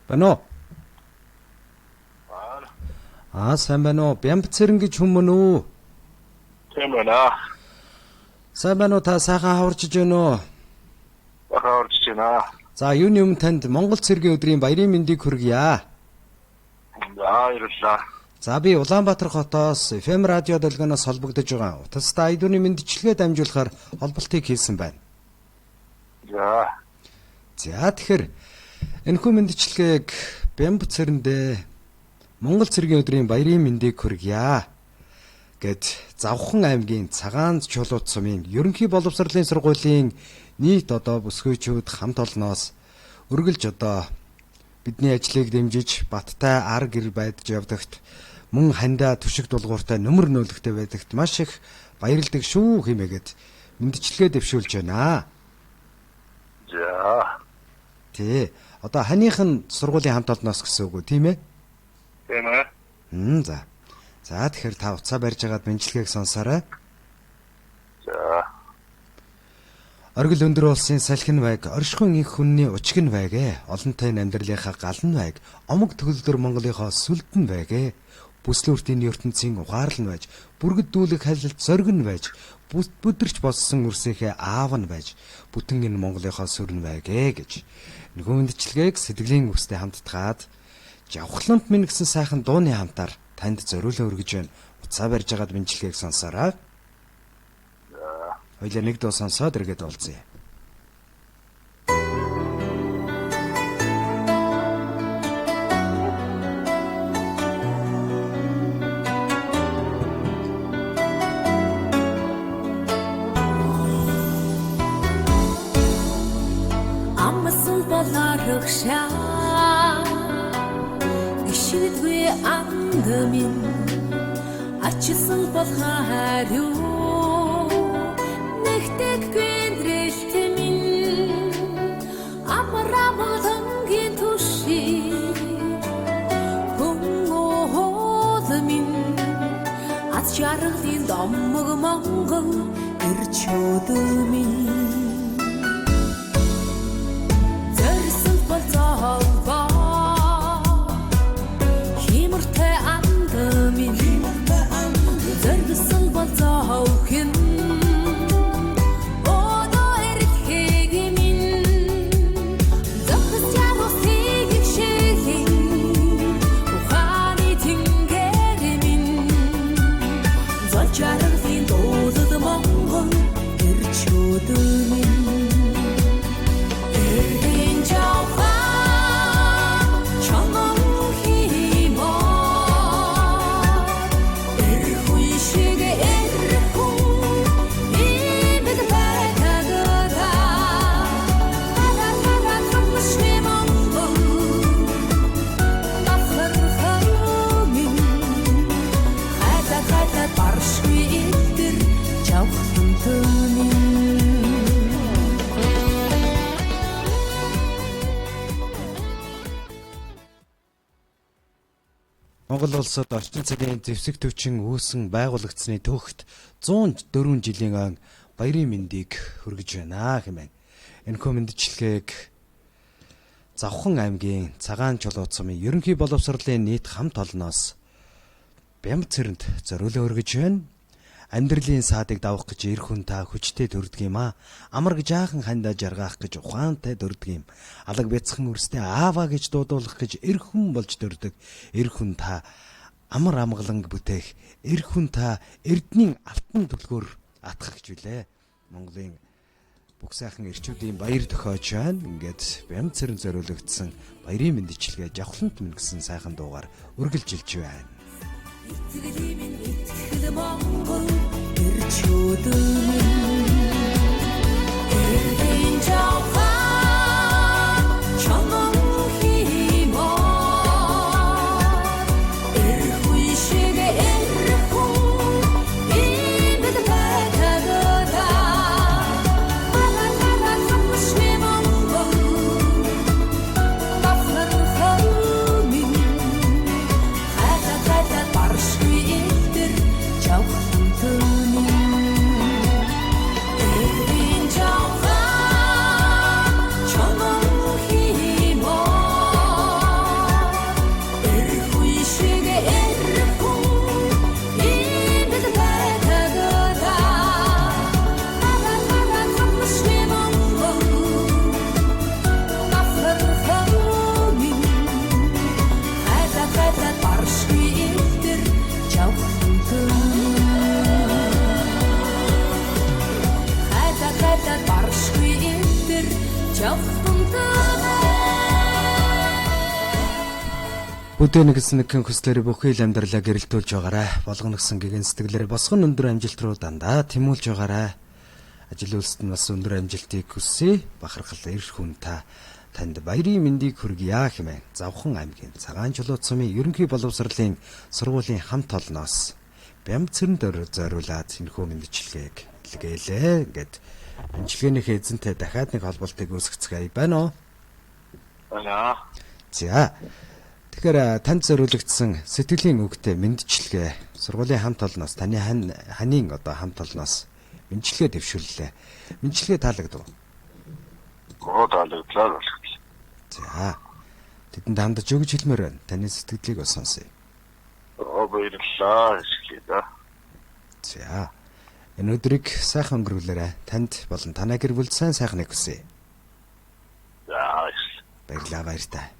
Бано. Сайн байна уу? Бямбцэрэн гэж хүмүүс үү? Тийм байна. Сайн байна уу? Та сайхан хаварчж байна уу? Хаварчж байна. За, юуны өмнө танд Монгол цэргийн өдрийн баярын мэндийг хүргье. Баярлалаа. За, би Улаанбаатар хотоос FM радио долгионоос холбогдож байгаа. Утастай айдууны мэндчилгээ дамжуулахаар холболтыг хийсэн байна. За, тэгэхээр энэхүү мэндчилгээг Бямбцэрэндээ Монгол цэргийн өдрийн баярын мэндийг хүргье гэд Завхан аймгийн Цагаан чулууд сумын ерөнхий боловсролын сургуулийн нийт бүсгүйчүүд хамт олноос үргэлж бидний ажлыг дэмжиж баттай ар гэр байдж явдагт мөн хандаа түшиг дулгууртай нөмөр нөөлөгтэй байдагт маш их баярлдаг шүү хэмээгээд мэндчилгээ дэвшүүлж байна. За. Тэ. Ханых нь сургуулийн хамт олноос гэсэн үг үү, тийм ээ? Тийм ээ. За. За тэгэхээр та уцаа барьж агаад мэндчилгээг сонсоорой. За. Оргил өндөр улсын салхин байг, оршихуйн их хүнний учгин байгэ, олонтой амьдралынхаа галан байг, омог төгөлдөр Монголынхоо сүлдэн байгэ, бүслүүртийн ертөнцийн ухаарлан байж, бүргэддүүлэх халилт зоргин байж, бүдэрч болсон үрсийнхээ аав нь байж, бүтэн энэ Монголынхоо сүрэн байгэ гэж нөгөө мэндчилгээг сэтгэлийн үстэй хамтдаад Жавхлант минь гэсэн сайхан дууны хамтаар танд зориулан өргөж байна. Уцаа барьж агаад мэндчилгээг сонсоорой. Хоёлаа нэг дуу сонсоод эргээд уулзъя. Аммасан болархшаа ишидгүй андамин ачсан бол харюу нэгтэг гэндрэлтэмин амрамалангийн түши хүнгөөдмин ат жаргалын домог Монгол ирчөөдмин зөрсөн бол зовбоо химэртэй андамин зөрсөн бол зовхин Монгол улсад орчин цагийн зэвсэг төвчин үүсэн байгуулагдсны түүхт 104 жилийн ан баярын мэндийг хүргэж байна хэмээн. Энэхүү мэндчилгээг Завхан аймгийн Цагаан чулууд сумын ерөнхий боловсролын нийт хамт олноос Бямбцэрэнд зориулан өргөж байна. Амьдралын саадыг давах гэж эр хүн та хүчтэй төрдөг юм аа. Амарг жаахан хандаа жаргаах гэж ухаантай төрдөг юм. Алаг бяцхан үрстэй ааваа гэж дуудуулах гэж эр хүн болж төрдөг. Эр хүн та амар амгаланг бүтээх. Эр хүн та эрдний алтан төлгөөр атгах гэж үлээ. Монголын бүх сайхан эрчүүдийн баяр тохиож байна. Ингээд Бямбцэрэнд зориулагдсан баярын мэндчилгээ Жавхлант минь гэсэн сайхан дуугаар үргэлжилж байна. Итгэлийн итгэл Монгол ирчөөдмөн эрдэн жавхан чаман химаа эрхүй шиг эрхүү имэд байтагада алатара хамшми Монгол бахархамин хата баршгүй илтэр Жавхлантын эрдэн жавхан Бүдэн гэсэн нэгэн хүслээр бүхий л амьдралаа гэрэлтүүлж байгаарай. Болгоно гэсэн гэгэн сэтгэлээр босгон өндөр амжилт руу дандаа тэмүүлж байгаарай. Ажил үйлсэд нь бас өндөр амжилтыг хүсье. Бахархал эрх хүн та танд баярын мэндийг хүргье хэмээн Завхан аймгийн Цагаан чулуу цумын ерөнхий боловсролын сургуулийн хамт олноос Бямцэрэн дөр зориулаад энэхүү мэндчилгээг илгээлээ. Ингээд мэндчилгээнийхээ эзэнтэй дахиад нэг холболтыг үүсгэцгээе байна уу? Байна. За. Тэгэхээр танд зориулагдсан сэтгэлийн үгтэй мэндчилгээ сургуулийн хамт олноос таны ханийн одоо хамт олноос мэндчилгээ дэвшүүллээ. Мэндчилгээ таалагдав. Гоодаалаа. За. Тэдэнд хандаж өгч хэлмээр байна. Таны сэтгэлийг бас сонсъё. Баярлалаа. Эсгэлээ. За. Энэ өдрийг сайхан өнгөрүүлээрэй. Танд болон танай гэр бүлд сайн сайхныг хүсье. За. Баярлалаа баяртай.